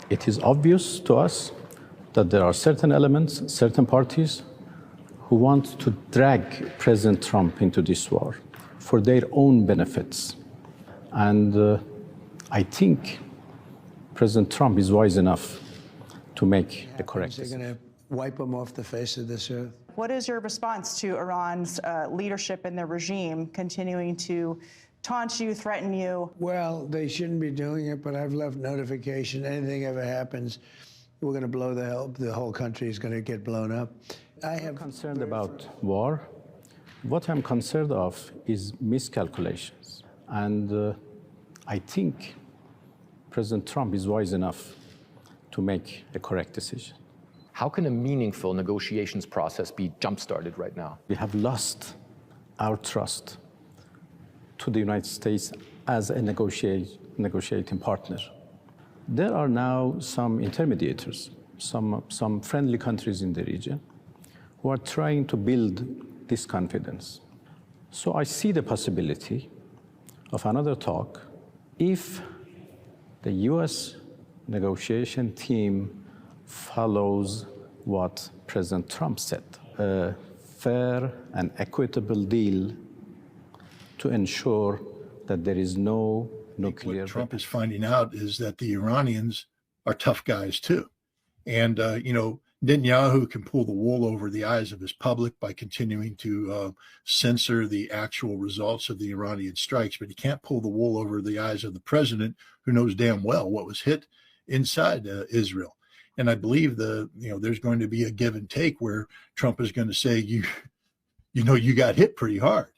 It is obvious to us that there are certain elements, certain parties who want to drag President Trump into this war for their own benefits. And I think President Trump is wise enough to make the correct decision. They're going to wipe them off the face of this earth. What is your response to Iran's leadership and their regime continuing to taunt you, threaten you? Well, they shouldn't be doing it, but I've left notification. Anything ever happens, we're going to blow the whole country is going to get blown up. I am concerned about war. What I'm concerned of is miscalculations. And I think President Trump is wise enough to make the correct decision. How can a meaningful negotiations process be jump-started right now? We have lost our trust to the United States as a negotiating partner. There are now some intermediators, some friendly countries in the region who are trying to build this confidence. So I see the possibility of another talk if the US negotiation team follows what President Trump said, a fair and equitable deal to ensure that there is no nuclear. What Trump is finding out is that the Iranians are tough guys too. And, Netanyahu can pull the wool over the eyes of his public by continuing to censor the actual results of the Iranian strikes, but he can't pull the wool over the eyes of the president, who knows damn well what was hit inside Israel. And I believe there's going to be a give and take where Trump is going to say, you got hit pretty hard.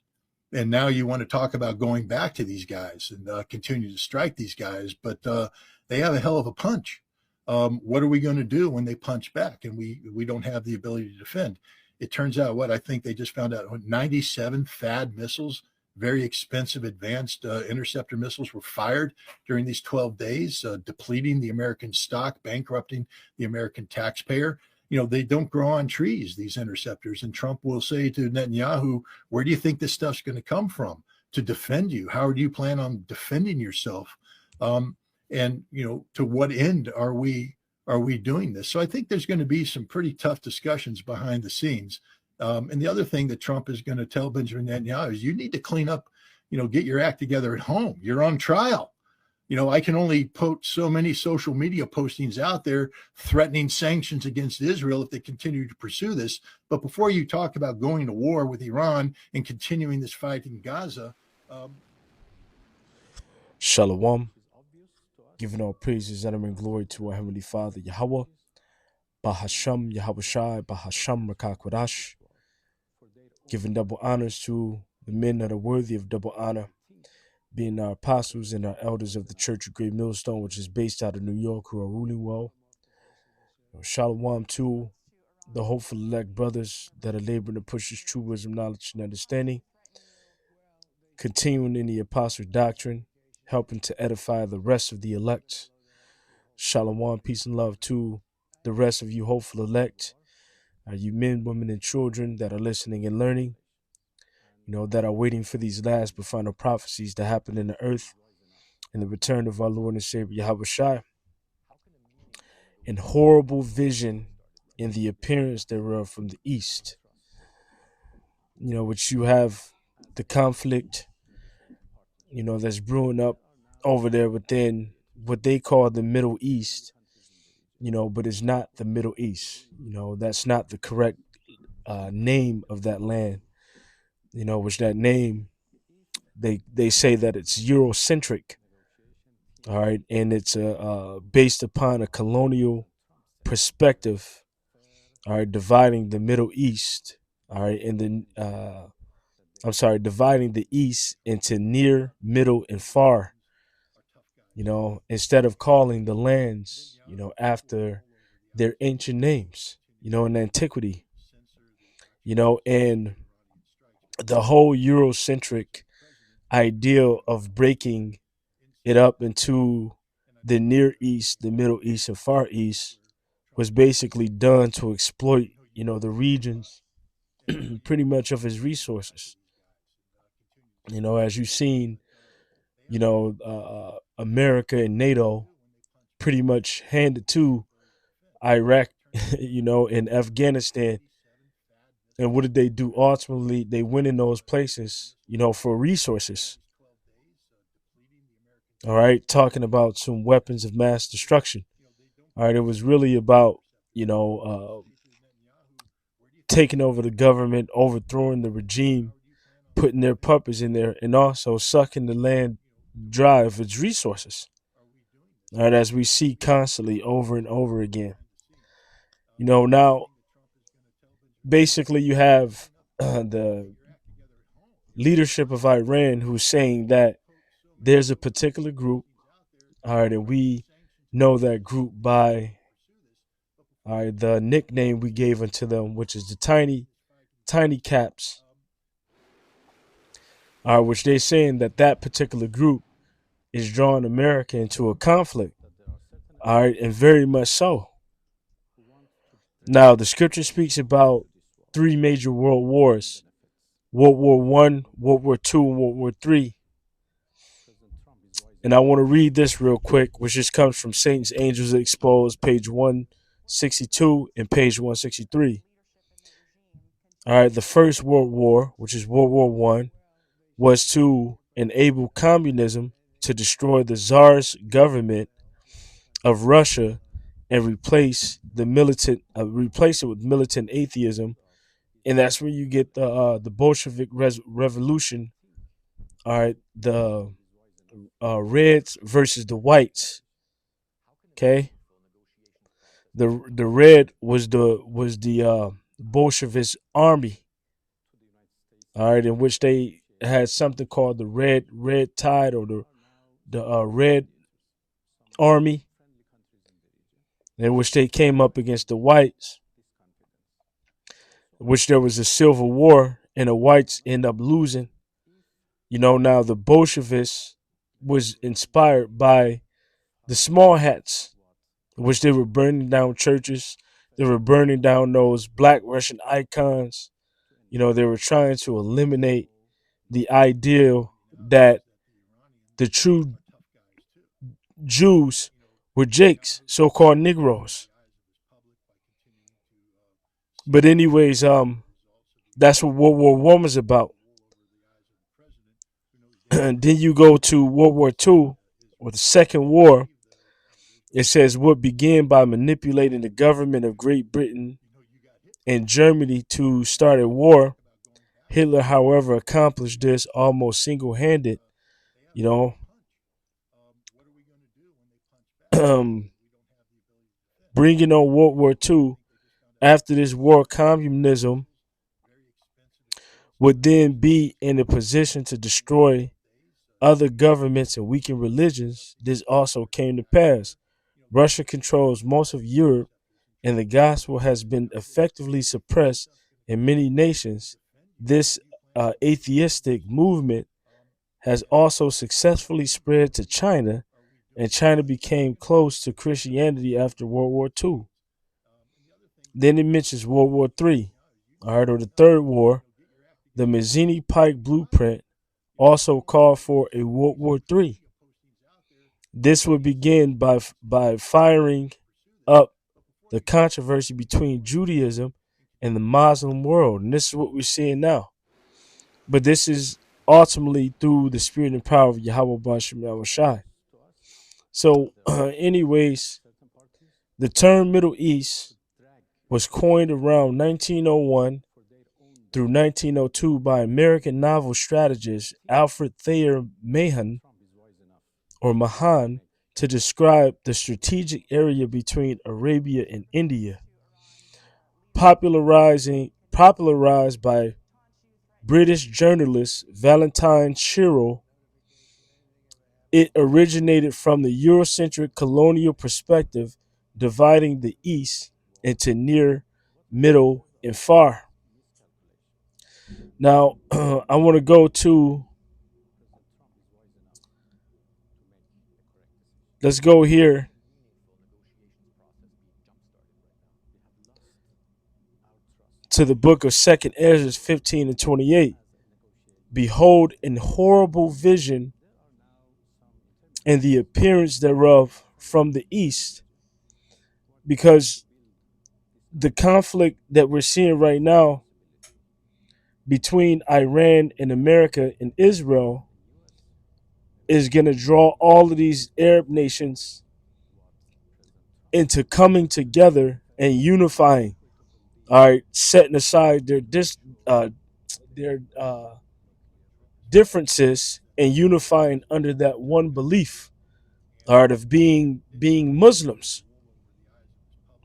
And now you want to talk about going back to these guys and continue to strike these guys, but they have a hell of a punch. What are we going to do when they punch back and we don't have the ability to defend? It turns out I think they just found out 97 THAAD missiles, very expensive advanced interceptor missiles, were fired during these 12 days, depleting the American stock, bankrupting the American taxpayer. They don't grow on trees, these interceptors. And Trump will say to Netanyahu, where do you think this stuff's going to come from to defend you? How do you plan on defending yourself? And to what end are we doing this? So I think there's going to be some pretty tough discussions behind the scenes. And the other thing that Trump is going to tell Benjamin Netanyahu is you need to clean up, get your act together at home. You're on trial. I can only put so many social media postings out there threatening sanctions against Israel if they continue to pursue this. But before you talk about going to war with Iran and continuing this fight in Gaza. Shalom. Giving all praises, honor, and glory to our Heavenly Father, Yahweh, Bahasham, Yahweh Shai, Bahasham, Rakakwadash. Giving double honors to the men that are worthy of double honor, being our apostles and our elders of the Church of Great Millstone, which is based out of New York, who are ruling well. Shalom to the hopeful elect brothers that are laboring to push this true wisdom, knowledge, and understanding, continuing in the apostle doctrine, helping to edify the rest of the elect. Shalom, peace and love to the rest of you hopeful elect, you men, women, and children that are listening and learning, that are waiting for these last but final prophecies to happen in the earth and the return of our Lord and Savior Yahweh Shai, and horrible vision in the appearance thereof from the east, which you have the conflict that's brewing up over there within what they call the Middle East, but it's not the Middle East. That's not the correct name of that land, which that name, they say that it's Eurocentric, all right, and it's based upon a colonial perspective, all right, dividing the Middle East, all right, and then dividing the East into near, middle, and far, instead of calling the lands, after their ancient names, in antiquity, and the whole Eurocentric ideal of breaking it up into the Near East, the Middle East, and Far East was basically done to exploit, the regions pretty much of his resources. As you've seen, America and NATO pretty much handed to Iraq, and Afghanistan. And what did they do? Ultimately, they went in those places, for resources. All right, talking about some weapons of mass destruction. All right, it was really about, taking over the government, overthrowing the regime, putting their puppets in there, and also sucking the land dry of its resources. All right, as we see constantly over and over again. Now basically you have the leadership of Iran who's saying that there's a particular group, all right, and we know that group by the nickname we gave unto them, which is the tiny caps, which they're saying that particular group is drawing America into a conflict, all right, and very much so. Now, the scripture speaks about three major world wars: World War One, World War Two, and World War Three. And I want to read this real quick, which just comes from Satan's Angels Exposed, page 162 and page 163. All right, the First World War, which is World War One, was to enable communism to destroy the Tsar's government of Russia and replace it with militant atheism, and that's where you get the Bolshevik revolution. All right, the Reds versus the Whites. Okay, the red was the Bolshevist army. All right, in which they had something called the red tide, or the red army, in which they came up against the whites, which there was a civil war, and the whites end up losing. Now the Bolshevists was inspired by the small hats, which they were burning down churches. They were burning down those black Russian icons. They were trying to eliminate the ideal that the true Jews were Jakes, so-called Negroes. But anyways, that's what World War One was about. And then you go to World War Two, or the Second War. It says what began by manipulating the government of Great Britain and Germany to start a war. Hitler, however, accomplished this almost single-handed. Bringing on World War II. After this war, communism would then be in a position to destroy other governments and weaken religions. This also came to pass. Russia controls most of Europe, and the gospel has been effectively suppressed in many nations. This atheistic movement has also successfully spread to China, and China became close to Christianity after World War II. Then it mentions World War III, all right, or the Third War. The Mazzini Pike Blueprint also called for a World War III. This would begin by firing up the controversy between Judaism and the Muslim world. And this is what we're seeing now. But this is ultimately through the spirit and power of Yahweh Bashim Yahushai. So, anyways, the term Middle East was coined around 1901 through 1902 by American novel strategist Alfred Thayer Mahan, or Mahan, to describe the strategic area between Arabia and India. Popularized by British journalist Valentine Shirrell, it originated from the Eurocentric colonial perspective, dividing the East into near, middle, and far. Now, I want to go to, let's go here to the book of 2nd Ezra 15 and 28. Behold, in horrible vision and the appearance thereof from the east, because the conflict that we're seeing right now between Iran and America and Israel is going to draw all of these Arab nations into coming together and unifying. All right, setting aside their differences and unifying under that one belief. All right, of being Muslims.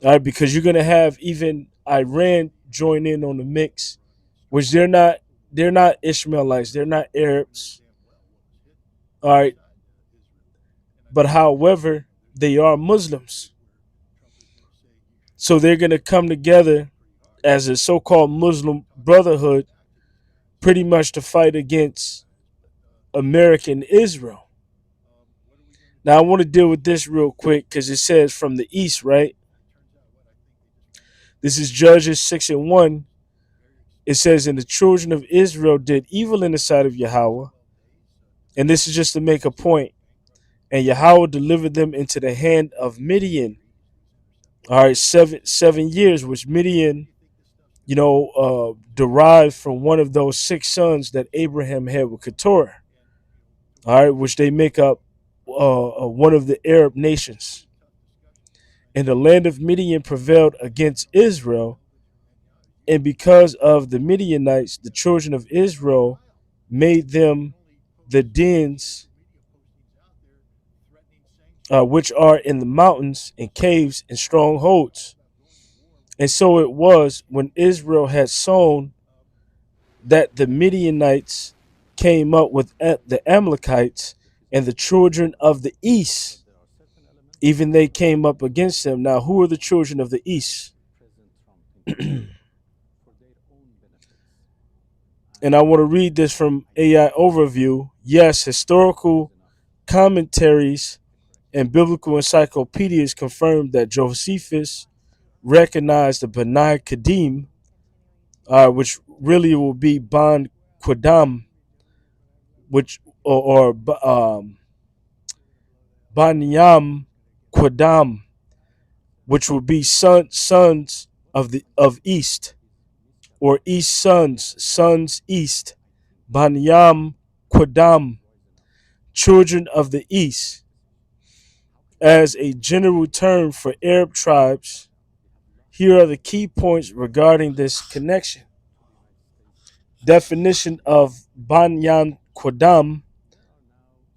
All right, because you're going to have even Iran join in on the mix, which they're not Ishmaelites, they're not Arabs. All right, but however, they are Muslims. So they're going to come together as a so-called Muslim brotherhood, pretty much to fight against American Israel. Now I want to deal with this real quick because it says from the east, right? This is Judges 6:1. It says, and the children of Israel did evil in the sight of Yahweh. And this is just to make a point. And Yahweh delivered them into the hand of Midian. All right, seven years, which Midian, derived from one of those 6 sons that Abraham had with Keturah. All right, which they make up one of the Arab nations. And the land of Midian prevailed against Israel. And because of the Midianites, the children of Israel made them the dens which are in the mountains and caves and strongholds. And so it was when Israel had sown that the Midianites came up with the Amalekites and the children of the east. Even they came up against them. Now, who are the children of the east? And I want to read this from AI Overview. Yes, historical commentaries and biblical encyclopedias confirm that Josephus recognized the Bani Kadim, which really will be Ban Qadam, which or Banyam Qadam, which would be sons of East, or East sons East. Banyam Qadam, children of the East, as a general term for Arab tribes. Here are the key points regarding this connection. Definition of Banyan Qadam,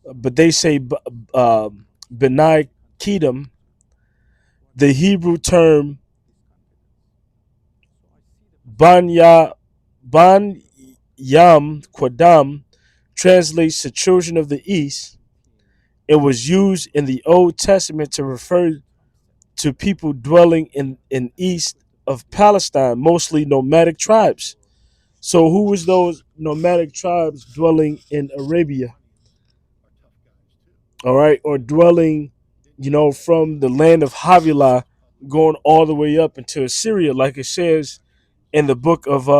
but they say Benai Kedem. The Hebrew term Banyam Qadam translates to children of the East. It was used in the Old Testament to refer to people dwelling in east of Palestine, mostly nomadic tribes. So who was those nomadic tribes dwelling in Arabia? All right, or dwelling, from the land of Havilah going all the way up into Assyria, like it says in the book of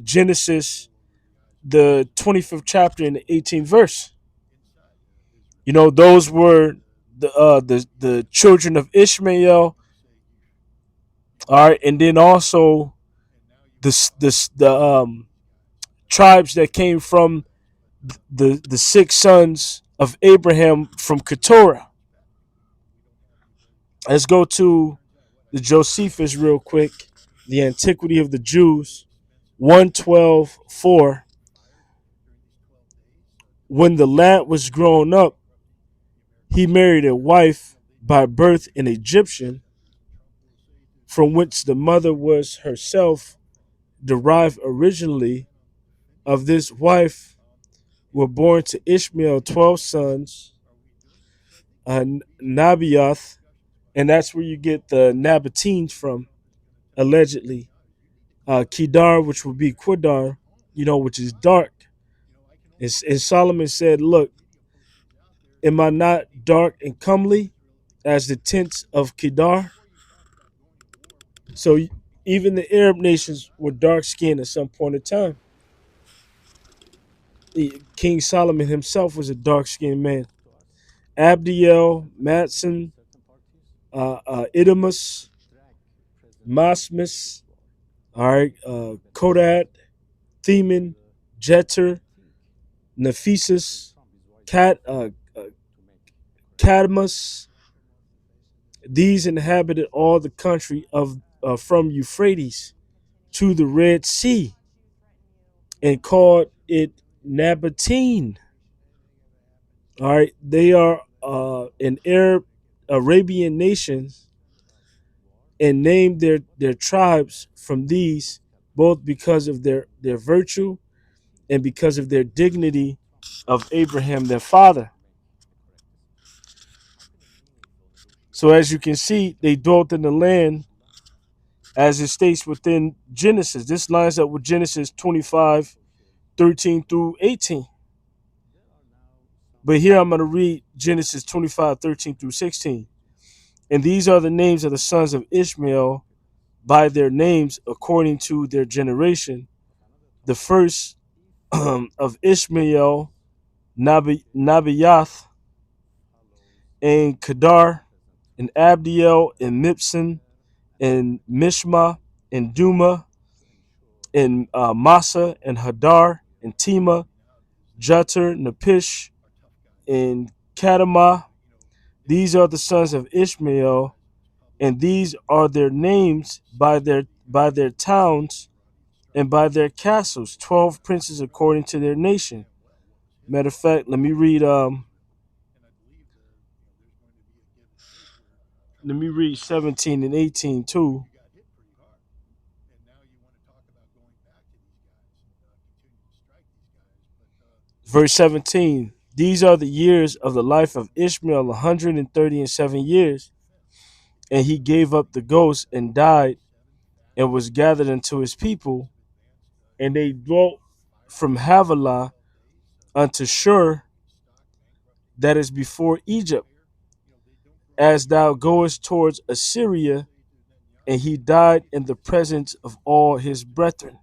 Genesis, the 25th chapter in the 18th verse. Those were the children of Ishmael. All right, and then also the tribes that came from the 6 sons of Abraham from Keturah. Let's go to the Josephus real quick. The Antiquity of the Jews, 112:4. When the lad was grown up, he married a wife by birth an Egyptian, from which the mother was herself derived originally. Of this wife were born to Ishmael 12 sons, Nabaioth, and that's where you get the Nabateans from, allegedly. Kedar, which would be Quidar, which is dark. And Solomon said, look, am I not dark and comely as the tents of Kedar? So even the Arab nations were dark skinned at some point in time. King Solomon himself was a dark skinned man. Abdiel, Matson, Idamus, Masmus, all right, Kodat, Theman, Jeter, Nephesus, Cadmus. These inhabited all the country of from Euphrates to the Red Sea and called it Nabatene. All right, they are an Arab Arabian nation and named their tribes from these both because of their virtue and because of their dignity of Abraham their father. So as you can see, they dwelt in the land as it states within Genesis. This lines up with Genesis 25:13 through 18. But here I'm going to read Genesis 25:13 through 16. And these are the names of the sons of Ishmael by their names according to their generation. The first of Ishmael, Nabiyath, and Kedar, and Abdiel, and Mipson, and Mishma, and Duma, and Massa, and Hadar, and Tema, Jeter, Napish, and Kadamah. These are the sons of Ishmael, and these are their names by their towns and by their castles. 12 princes according to their nation. Matter of fact, let me read 17 and 18 too. Verse 17. These are the years of the life of Ishmael, 137 years. And he gave up the ghost and died and was gathered unto his people. And they dwelt from Havilah unto Shur, that is before Egypt, as thou goest towards Assyria. And he died in the presence of all his brethren.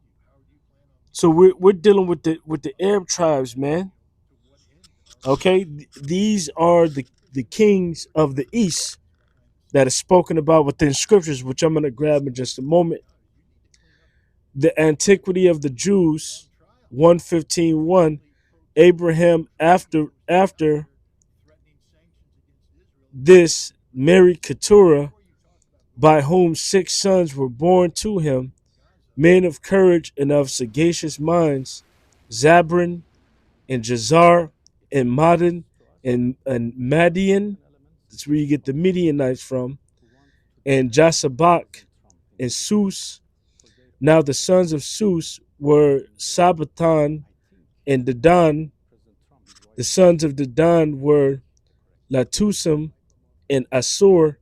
So we're dealing with the Arab tribes, man. Okay, these are the kings of the east that is spoken about within scriptures, which I'm going to grab in just a moment. The antiquity of the Jews, 115:1. Abraham after this married Keturah, by whom 6 sons were born to him, men of courage and of sagacious minds, Zabron and Jazar and Madon and Madian. That's where you get the Midianites from, and Jasabak and Sus. Now the sons of Sus were Sabaton and Dedan. The sons of Dedan were Latusim and Asur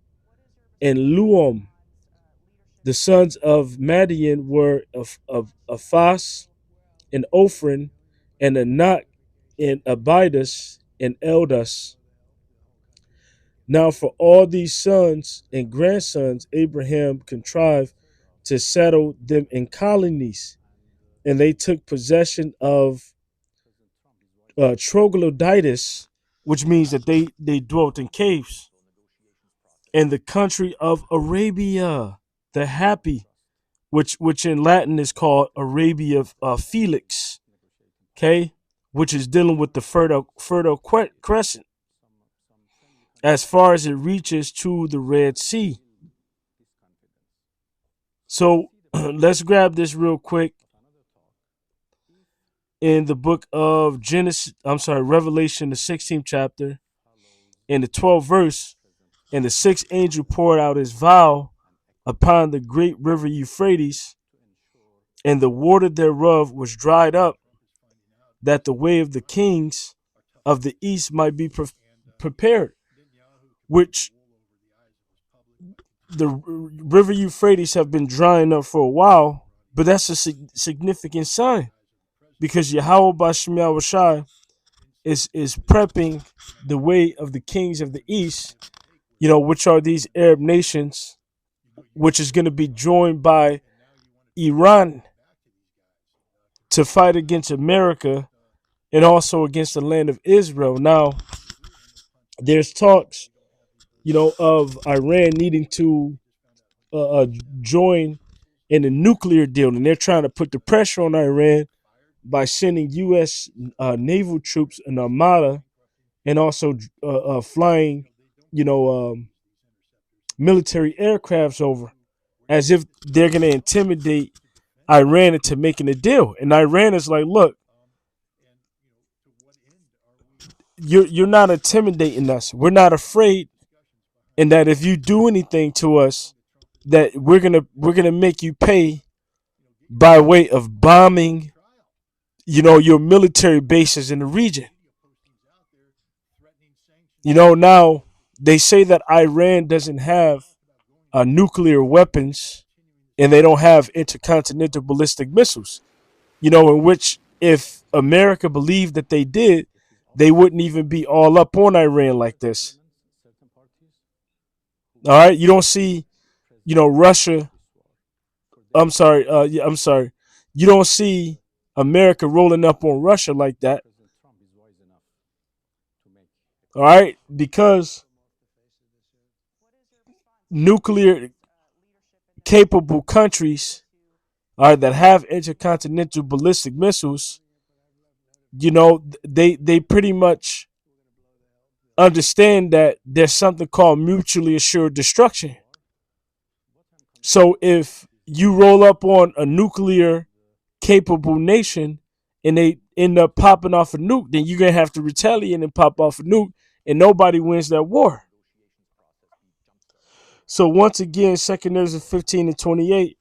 and Luom. The sons of Madian were of Aphas and Ophran and Anak and Abidas and Eldas. Now for all these sons and grandsons Abraham contrived to settle them in colonies, and they took possession of troglodytes, which means that they dwelt in caves, and the country of Arabia, the happy, which in Latin is called Arabia Felix, okay, which is dealing with the fertile crescent, as far as it reaches to the Red Sea. So let's grab this real quick. In the book of Revelation, the 16th chapter, in the 12th verse, and the 6th angel poured out his vial upon the great river Euphrates, and the water thereof was dried up, that the way of the kings of the east might be prepared, which the river Euphrates have been drying up for a while, but that's a significant sign, because Yahweh Bashim Yahushai is prepping the way of the kings of the east, which are these Arab nations, which is going to be joined by Iran to fight against America and also against the land of Israel. Now, there's talks of Iran needing to join in a nuclear deal, and they're trying to put the pressure on Iran by sending U.S. Naval troops and armada, and also flying, military aircrafts over, as if they're going to intimidate Iran into making a deal. And Iran is like, look, you're not intimidating us. We're not afraid, and that if you do anything to us, that we're gonna make you pay by way of bombing, your military bases in the region. Now they say that Iran doesn't have nuclear weapons, and they don't have intercontinental ballistic missiles. In which, if America believed that they did, they wouldn't even be all up on Iran like this. All right, you don't see, Russia. I'm sorry. Yeah, I'm sorry. You don't see America rolling up on Russia like that. All right, because nuclear capable countries, all right, that have intercontinental ballistic missiles, they pretty much understand that there's something called mutually assured destruction. So if you roll up on a nuclear capable nation and they end up popping off a nuke, then you're gonna have to retaliate and pop off a nuke, and nobody wins that war. So once again, 2 Ezra 15:28,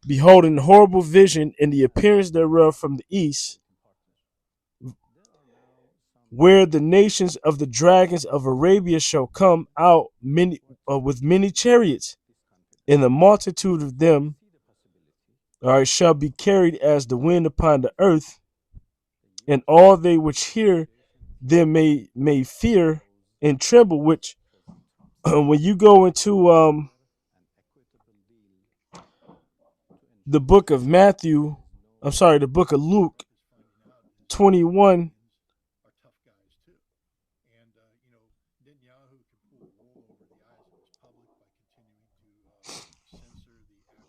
beholding horrible vision and the appearance thereof from the east, where the nations of the dragons of Arabia shall come out many with many chariots, and the multitude of them, all right, shall be carried as the wind upon the earth, and all they which hear them may fear and tremble. Which when you go into the book of Matthew, I'm sorry, the book of Luke 21.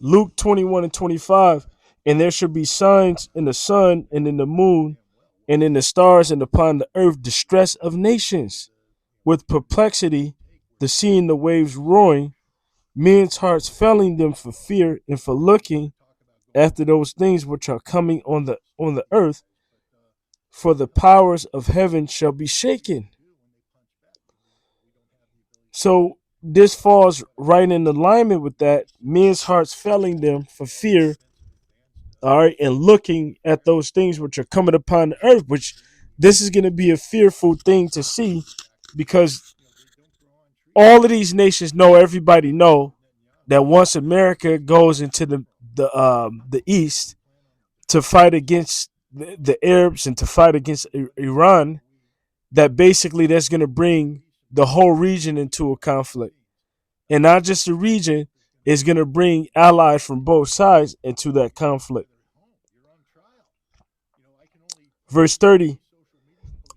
Luke 21:25, and there shall be signs in the sun and in the moon and in the stars and upon the earth, distress of nations, with perplexity, the seeing the waves roaring, men's hearts failing them for fear and for looking after those things which are coming on the earth, for the powers of heaven shall be shaken. So this falls right in alignment with that, men's hearts failing them for fear, all right, and looking at those things which are coming upon the earth, which this is going to be a fearful thing to see, because all of these nations know, everybody know, that once America goes into the east to fight against the Arabs and to fight against Iran, that basically that's going to bring the whole region into a conflict. And not just the region, is going to bring allies from both sides into that conflict. Verse 30,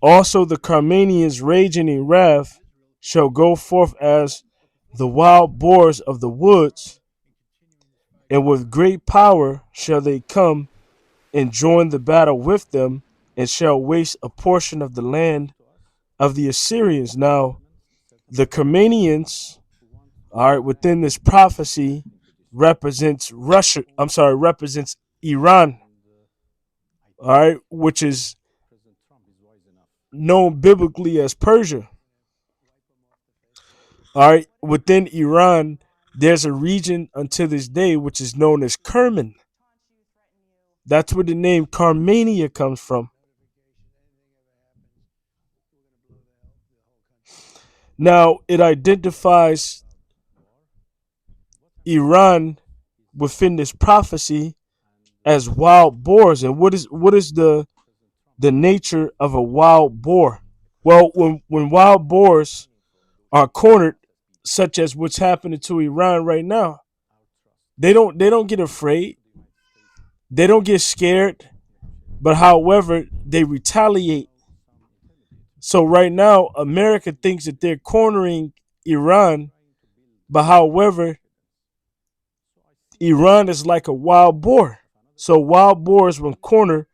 also the Carmanians raging in wrath shall go forth as the wild boars of the woods, and with great power shall they come and join the battle with them, and shall waste a portion of the land of the Assyrians. Now, the Carmanians, all right, within this prophecy represents represents Iran, all right, which is known biblically as Persia. All right, within Iran, there's a region until this day which is known as Kerman. That's where the name Carmania comes from. Now, it identifies Iran within this prophecy as wild boars. And what is the nature of a wild boar? Well, when wild boars are cornered, such as what's happening to Iran right now, they don't get afraid, they don't get scared, but however they retaliate. So right now, America thinks that they're cornering Iran, but however, Iran is like a wild boar. So wild boars, when cornered,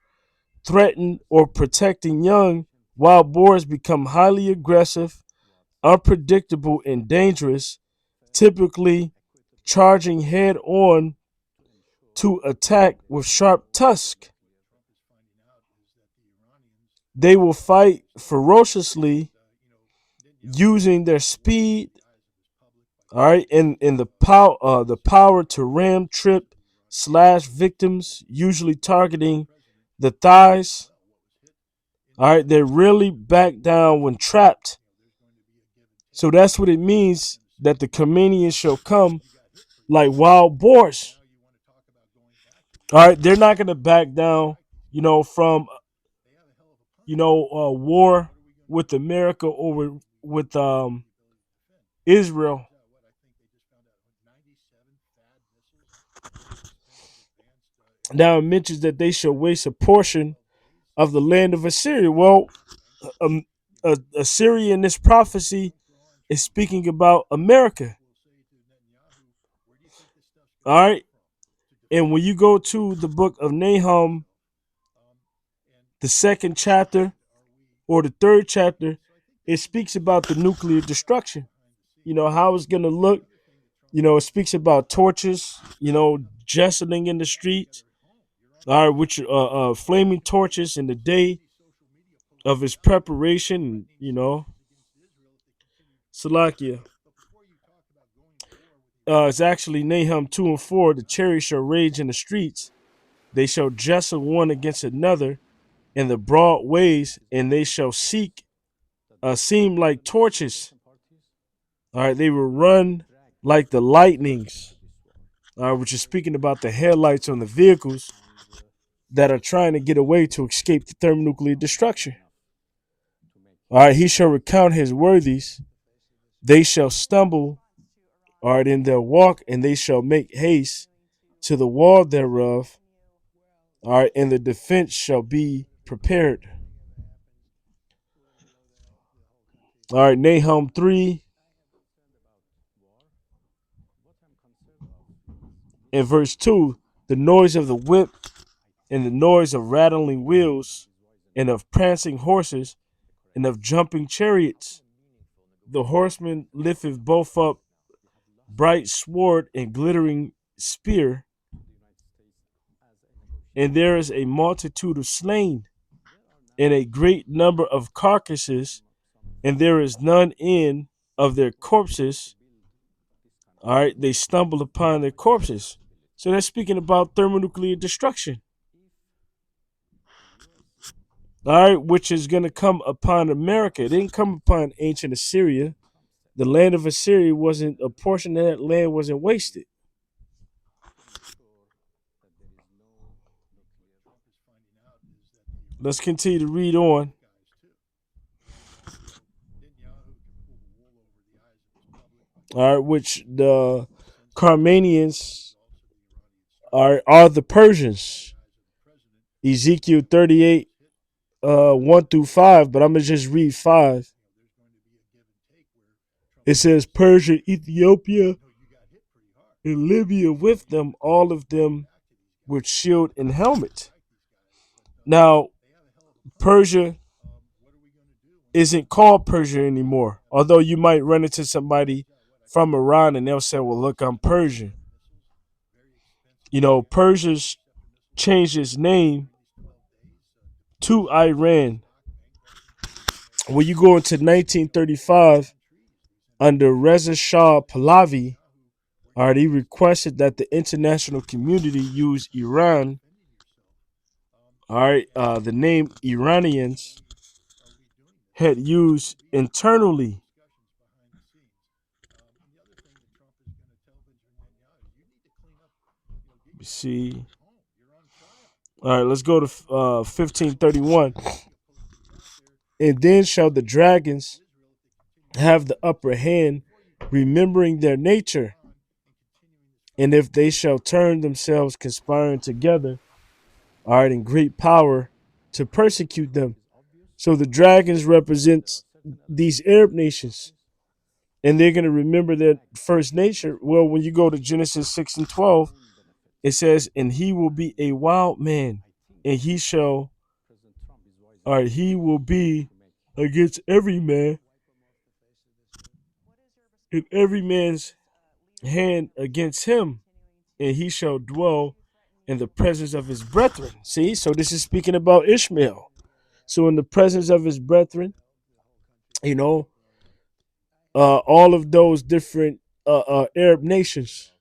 threatened, or protecting young, wild boars become highly aggressive, unpredictable, and dangerous, typically charging head on to attack with sharp tusks. They will fight ferociously using their speed, all right, and the power to ram, trip, slash victims, usually targeting the thighs. All right, they really back down when trapped. So that's what it means that the Khomenians shall come like wild boars. All right, they're not going to back down, from, war with America or with Israel. Now it mentions that they shall waste a portion of the land of Assyria. Well, Assyria in this prophecy is speaking about America. All right. And when you go to the book of Nahum, the second chapter or the third chapter, it speaks about the nuclear destruction. How it's going to look. It speaks about torches, jesseling in the streets, all right, which flaming torches in the day of his preparation, Salakia. It's actually Nahum 2 and 4. The chariots shall rage in the streets. They shall jostle one against another in the broad ways, and they shall seem like torches. All right, they will run like the lightnings, which is speaking about the headlights on the vehicles that are trying to get away to escape the thermonuclear destruction. All right, he shall recount his worthies. They shall stumble, all right, in their walk, and they shall make haste to the wall thereof. All right, and the defense shall be prepared. All right, Nahum 3 and verse 2, the noise of the whip and the noise of rattling wheels and of prancing horses and of jumping chariots. The horseman lifteth both up bright sword and glittering spear, and there is a multitude of slain and a great number of carcasses, and there is none in of their corpses. All right, they stumble upon their corpses. So they're speaking about thermonuclear destruction. All right, which is going to come upon America. It didn't come upon ancient Assyria. The land of Assyria wasn't, a portion of that land wasn't wasted. Let's continue to read on. All right, which the Carmanians are the Persians. Ezekiel 38, 1 through 5, but I'm going to just read 5. It says, Persia, Ethiopia, and Libya with them, all of them with shield and helmet. Now, Persia isn't called Persia anymore, although you might run into somebody from Iran and they'll say, well, look, I'm Persian. Persia's changed its name to Iran. When you go into 1935, under Reza Shah Pahlavi, all right, he requested that the international community use Iran, all right, the name Iranians had used internally. Let me see. All right, let's go to 1531. And then shall the dragons have the upper hand, remembering their nature. And if they shall turn themselves conspiring together, all right, in great power to persecute them. So the dragons represents these Arab nations. and they're going to remember their first nature. Well, when you go to Genesis 6:12, it says, and he will be a wild man, and he will be against every man, and every man's hand against him, and he shall dwell in the presence of his brethren. See, so this is speaking about Ishmael. So in the presence of his brethren, you know, all of those different Arab nations.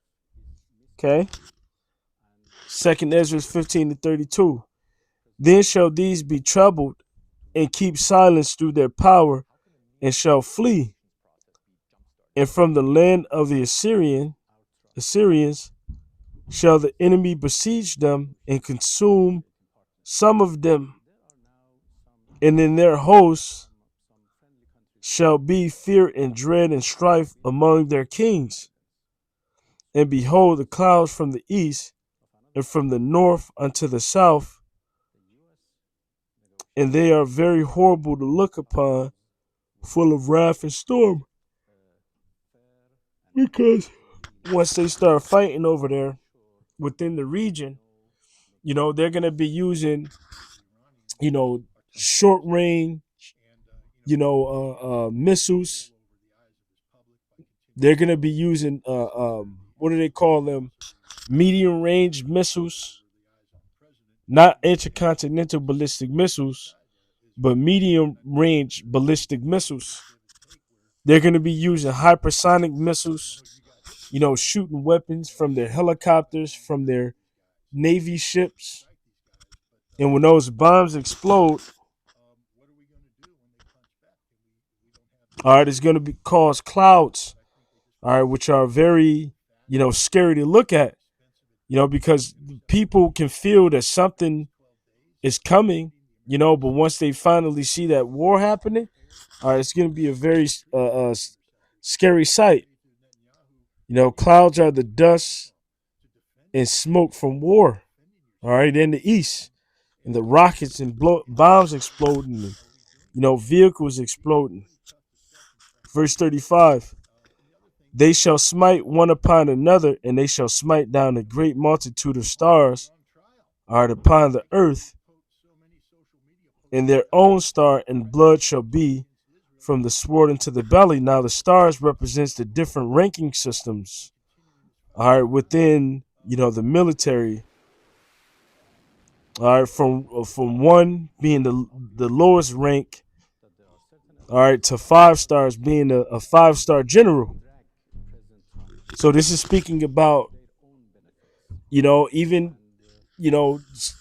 Okay. Second Ezra 15:32. Then shall these be troubled and keep silence through their power, and shall flee. And from the land of the Assyrians shall the enemy besiege them and consume some of them, and in their hosts shall be fear and dread and strife among their kings. And behold, the clouds from the east and from the north unto the south, and they are very horrible to look upon, full of wrath and storm. Because once they start fighting over there within the region, they're going to be using, short range, missiles. They're going to be using, what do they call them? Medium range missiles, not intercontinental ballistic missiles, but medium range ballistic missiles. They're going to be using hypersonic missiles, shooting weapons from their helicopters, from their Navy ships. And when those bombs explode, it's going to cause clouds, which are very, scary to look at, because people can feel that something is coming, but once they finally see that war happening, it's going to be a very scary sight. Clouds are the dust and smoke from war, in the east, and the rockets and bombs exploding, and, vehicles exploding. Verse 35, they shall smite one upon another, and they shall smite down a great multitude of stars upon the earth, and their own star, and blood shall be from the sword into the belly. Now the stars represents the different ranking systems, within, the military. From one being the lowest rank, to 5 stars being a 5-star general. So this is speaking about, even,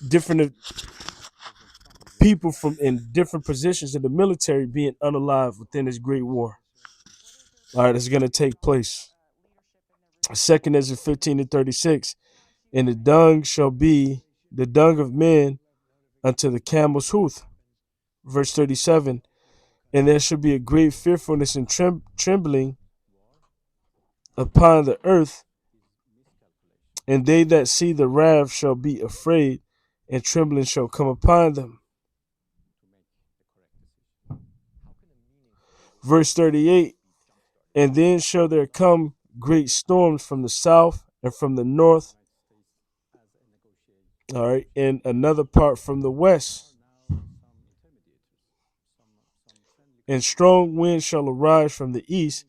different people from in different positions in the military being unalive within this great war. It's going to take place. Second Ezra 15:36, and the dung shall be the dung of men unto the camel's hoof. Verse 37, and there shall be a great fearfulness and trembling upon the earth, and they that see the wrath shall be afraid, and trembling shall come upon them. Verse 38, and then shall there come great storms from the south and from the north, and another part from the west. And strong winds shall arise from the east,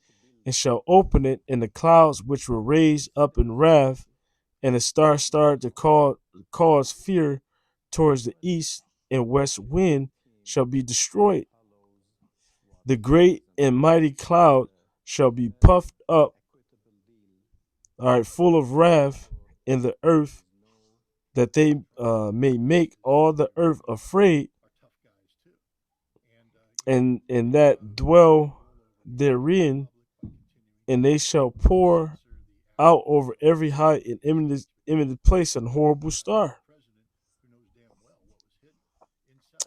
and shall open it, and the clouds which were raised up in wrath, and the stars started to cause fear towards the east and west wind shall be destroyed. The great and mighty cloud shall be puffed up, full of wrath in the earth, that they may make all the earth afraid, and that dwell therein, and they shall pour out over every high and eminent place an horrible star.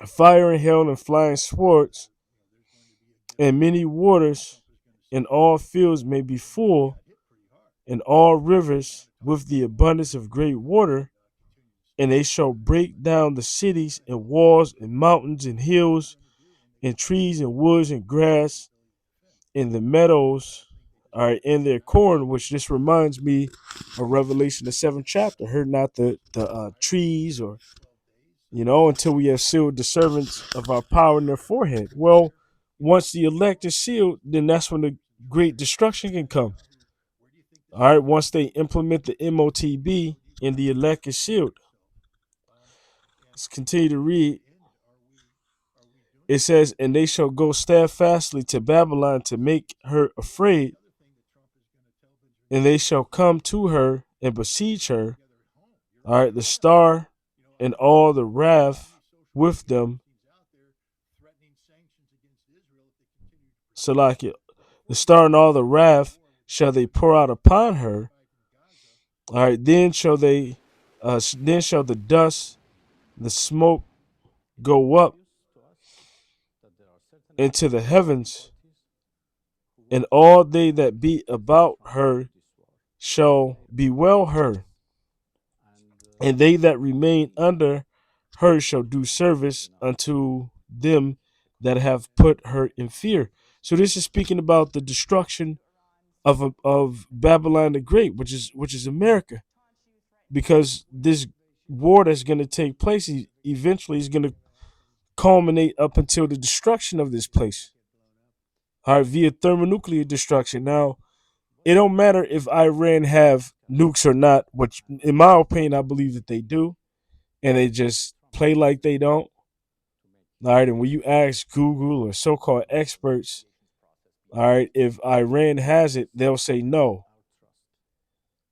Fire and hail and flying swords, and many waters, and all fields may be full, and all rivers with the abundance of great water, and they shall break down the cities and walls and mountains and hills and trees and woods and grass and the meadows all right, in their corn, which this reminds me of Revelation, the 7th chapter. Hurt not the trees, or, until we have sealed the servants of our power in their forehead. Well, once the elect is sealed, then that's when the great destruction can come. All right, once they implement the MOTB and the elect is sealed. Let's continue to read. It says, and they shall go steadfastly to Babylon to make her afraid, and they shall come to her and besiege her. All right, the star and all the wrath with them. Salakia, the star and all the wrath shall they pour out upon her. All right, then shall the dust, the smoke go up into the heavens, and all they that be about her shall bewail her, and they that remain under her shall do service unto them that have put her in fear. So this is speaking about the destruction of Babylon the Great, which is America, because this war that's going to take place eventually is going to culminate up until the destruction of this place. All right, via thermonuclear destruction. Now, it don't matter if Iran have nukes or not, which in my opinion, I believe that they do, and they just play like they don't. All right, and when you ask Google or so-called experts, all right, if Iran has it, they'll say no.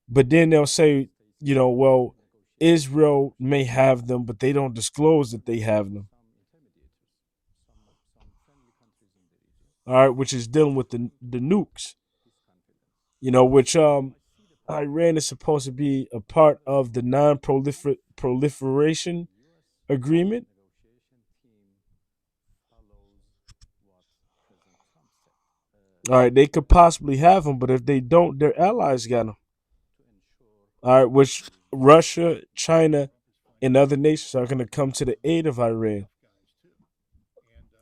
But then they'll say, well, Israel may have them, but they don't disclose that they have them. All right, which is dealing with the nukes, which Iran is supposed to be a part of the non-proliferation agreement. All right, they could possibly have them, but if they don't, their allies got them. All right, which Russia, China, and other nations are going to come to the aid of Iran.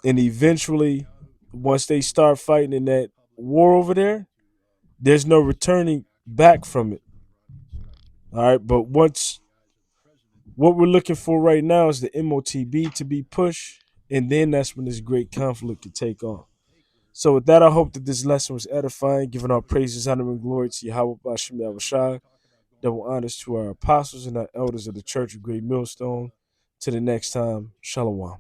And eventually, once they start fighting in that war over there, there's no returning back from it. All right, but what we're looking for right now is the MOTB to be pushed, and then that's when this great conflict could take off. So with that, I hope that this lesson was edifying, giving our praises, honor, and glory to Yahweh Bashim Yahushua. Double honors to our apostles and our elders of the Church of Great Millstone. To the next time, Shalom.